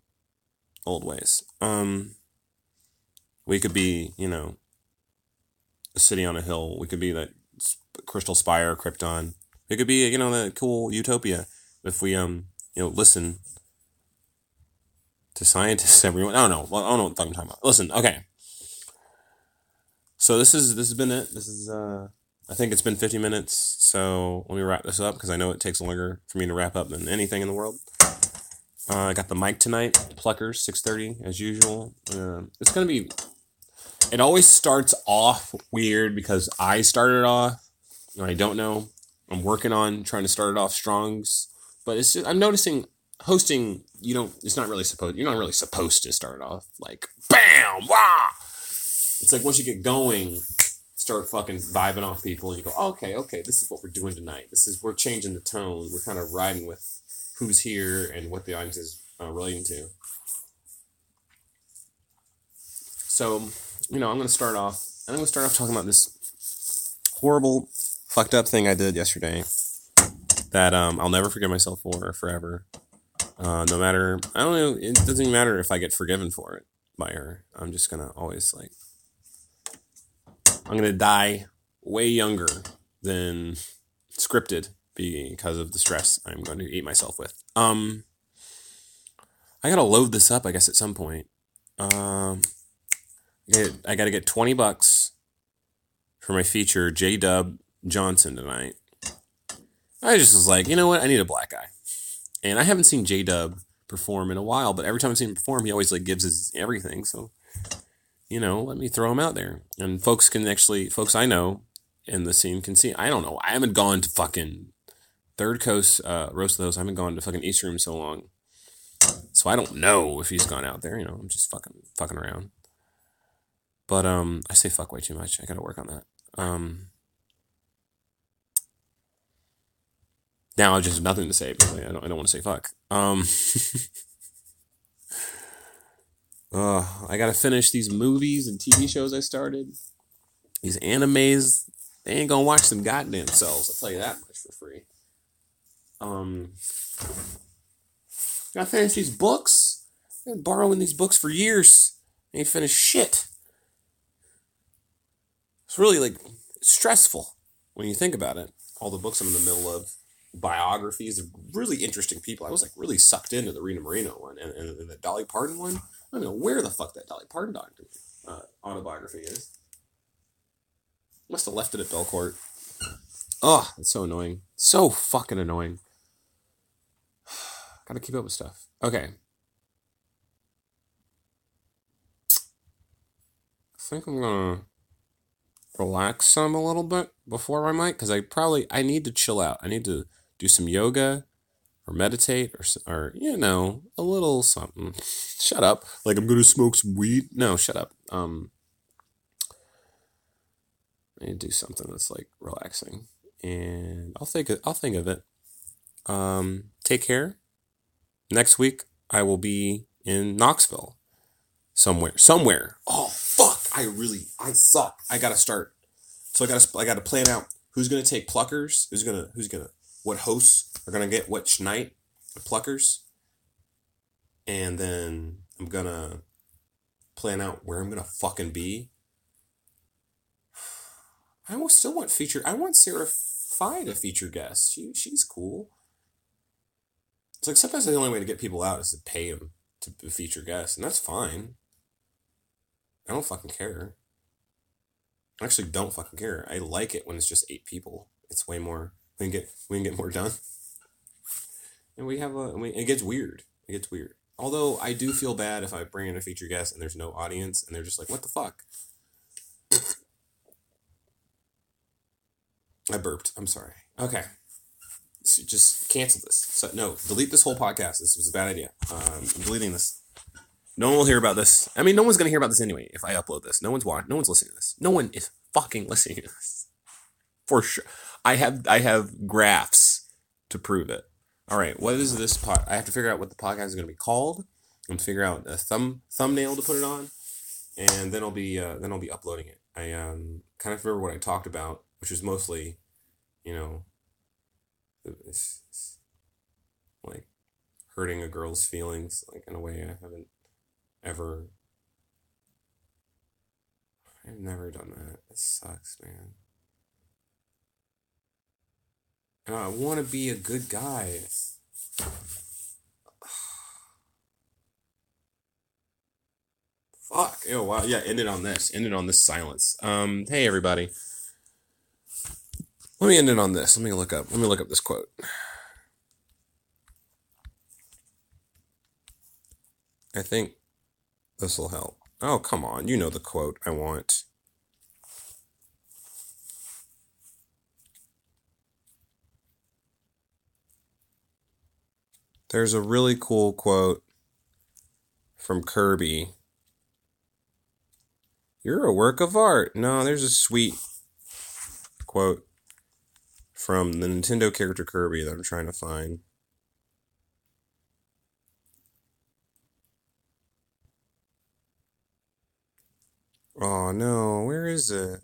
old ways. We could be, a city on a hill. We could be that Crystal Spire, Krypton. We could be, the cool utopia if we, listen to scientists. Everyone, I don't know what I'm talking about. Listen, okay. So this has been it. This is I think it's been 50 minutes. So let me wrap this up because I know it takes longer for me to wrap up than anything in the world. I got the mic tonight, Pluckers, 6:30 as usual. It's gonna be. It always starts off weird because I started off. I don't know. I'm working on trying to start it off strong, but it's just, I'm noticing hosting. It's not really supposed. You're not really supposed to start off like bam, wah. It's like once you get going, start fucking vibing off people, and you go, okay, this is what we're doing tonight. We're changing the tone. We're kind of riding with who's here and what the audience is relating to. So, I'm going to start off talking about this horrible, fucked up thing I did yesterday that I'll never forgive myself for forever. No matter, I don't know, it doesn't even matter if I get forgiven for it by her. I'm just going to always I'm going to die way younger than scripted because of the stress I'm going to eat myself with. I got to load this up, I guess, at some point. I got to get $20 for my feature, J-Dub Johnson, tonight. I just was like, you know what? I need a black guy. And I haven't seen J-Dub perform in a while, but every time I've seen him perform, he always gives his everything. So, let me throw him out there. And folks I know in the scene can see. I don't know. I haven't gone to fucking Third Coast roast of those. I haven't gone to fucking East Room so long, so I don't know if he's gone out there. I'm just fucking around. But I say fuck way too much. I gotta work on that. Now I just have nothing to say because I don't want to say fuck. I gotta finish these movies and TV shows I started. These animes, they ain't gonna watch them goddamn selves. I'll tell you that much for free. Gotta finish these books. I've been borrowing these books for years. Ain't finished shit. It's really stressful when you think about it. All the books I'm in the middle of, biographies of really interesting people. I was really sucked into the Rita Moreno one and the Dolly Parton one. I don't know where the fuck that Dolly Parton autobiography is. Must have left it at Belcourt. Oh, it's so annoying. So fucking annoying. Gotta keep up with stuff. Okay. I think I'm gonna relax some a little bit before I might, because I need to chill out. I need to do some yoga or meditate or a little something. Shut up. I'm gonna smoke some weed. No, shut up. I need to do something that's relaxing, and I'll think of it. Take care. Next week I will be in Knoxville. Somewhere. Oh fuck! I suck. I gotta start. So I gotta plan out who's gonna take Pluckers. What hosts are gonna get which night of Pluckers, and then I'm gonna plan out where I'm gonna fucking be. I still want I want Sarah Fi to feature guests. She's cool. It's sometimes the only way to get people out is to pay them to feature guests, and that's fine. I don't fucking care. I actually don't fucking care. I like it when it's just 8 people. It's way more. We can get more done. And it gets weird. Although I do feel bad if I bring in a feature guest and there's no audience and they're just what the fuck? I burped. I'm sorry. Okay. So just cancel this. So, no, delete this whole podcast. This was a bad idea. I'm deleting this. No one will hear about this. I mean, no one's going to hear about this anyway if I upload this. No one's listening to this. No one is fucking listening to this. For sure. I have graphs to prove it. All right, what is this I have to figure out what the podcast is going to be called and figure out a thumbnail to put it on, and then I'll be uploading it. I kind of remember what I talked about, which was mostly, it's hurting a girl's feelings, in a way I haven't ever. I've never done that. It sucks, man. And I want to be a good guy. Fuck. Oh, wow. Yeah, ended on this silence. Hey, everybody. Let me end it on this. Let me look up this quote. I think this will help. Oh, come on. You know the quote I want. There's a really cool quote from Kirby. You're a work of art. No, there's a sweet quote from the Nintendo character Kirby that I'm trying to find. Oh no, where is it?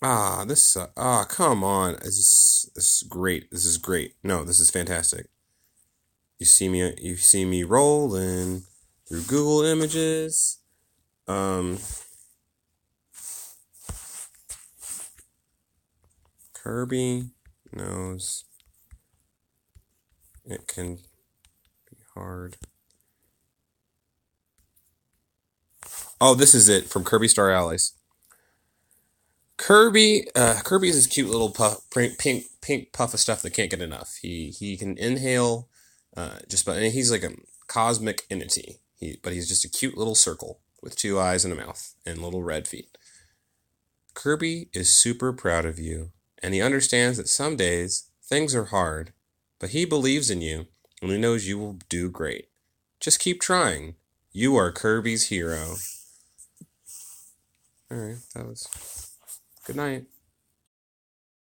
Come on. This is great. This is great. No, this is fantastic. You see me rolling through Google Images. Kirby knows it can be hard. Oh, this is it from Kirby Star Allies. Kirby is this cute little pink puff of stuff that can't get enough. He can inhale, and he's like a cosmic entity. But he's just a cute little circle with 2 eyes and a mouth and little red feet. Kirby is super proud of you, and he understands that some days things are hard, but he believes in you, and he knows you will do great. Just keep trying. You are Kirby's hero. All right, that was good night.